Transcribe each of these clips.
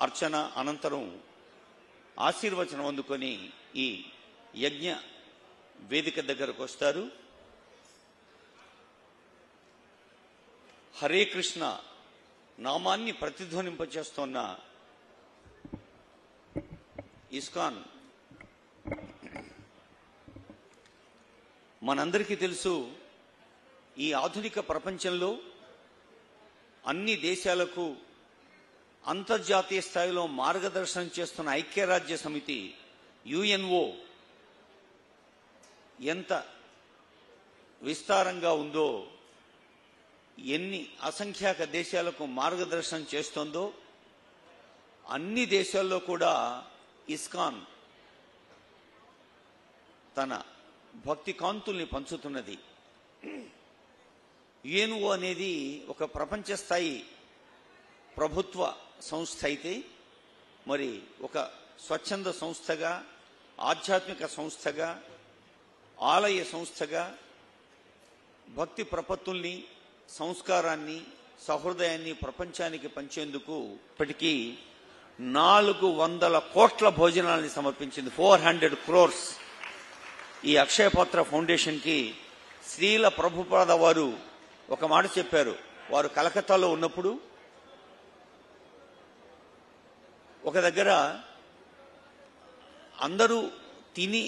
అర్చన అనంతరం ఆశీర్వచనం అందుకొని ఈ యజ్ఞ వేదిక దగ్గరకు వస్తారు. హరే కృష్ణ నామాన్ని ప్రతిధ్వనింపచేస్తున్న ఇస్కాన్ మనందరికీ తెలుసు, ఈ ఆధునిక ప్రపంచంలో అన్ని దేశాలకు అంతర్జాతీయ స్థాయిలో మార్గదర్శనం చేస్తున్న ఐక్యరాజ్య సమితి యుఎన్ఓ ఎంత విస్తారంగా ఉందో, ఎన్ని అసంఖ్యాక దేశాలకు మార్గదర్శనం చేస్తోందో, అన్ని దేశాల్లో కూడా ఇస్కాన్ తన భక్తి కాంతుల్ని పంచుతున్నది. యుఎన్ఓ అనేది ఒక ప్రపంచ స్థాయి ప్రభుత్వ సంస్థ అయితే, మరి ఒక స్వచ్ఛంద సంస్థగా, ఆధ్యాత్మిక సంస్థగా, ఆలయ సంస్థగా భక్తి ప్రపత్తుల్ని, సంస్కారాన్ని, సహృదయాన్ని ప్రపంచానికి పంచేందుకు ఇప్పటికీ 400 కోట్ల భోజనాలని సమర్పించింది. 400 crores. ఈ అక్షయపాత్ర ఫౌండేషన్ కి శ్రీల ప్రభుపాద వారు ఒక మాట చెప్పారు. వారు కలకత్తాలో ఉన్నప్పుడు ఒక దగ్గర అందరూ తిని,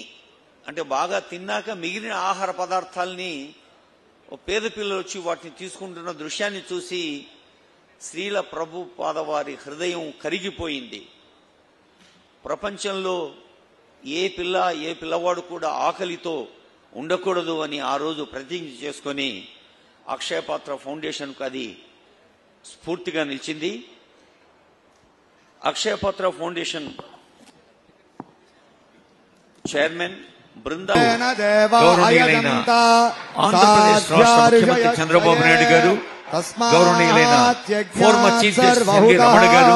అంటే బాగా తిన్నాక మిగిలిన ఆహార పదార్థాలని పేద పిల్లలు వచ్చి వాటిని తీసుకుంటున్న దృశ్యాన్ని చూసి శ్రీల ప్రభుపాద వారి హృదయం కరిగిపోయింది. ప్రపంచంలో ఏ పిల్లవాడు కూడా ఆకలితో ఉండకూడదు అని ఆ రోజు ప్రతిజ్ఞ చేసుకొని అక్షయపాత్ర ఫౌండేషన్కు అది స్ఫూర్తిగా నిలిచింది. అక్షయపాత్ర ఫౌండేషన్ చైర్మన్ బృందా గౌరవనీయులైన ఆంధ్రప్రదేశ్ రాష్ట్ర ముఖ్యమంత్రి చంద్రబాబు నాయుడు గారు, గౌరవనీయులైన ఫార్మర్ చీఫ్ జస్టిస్ రమణ గారు,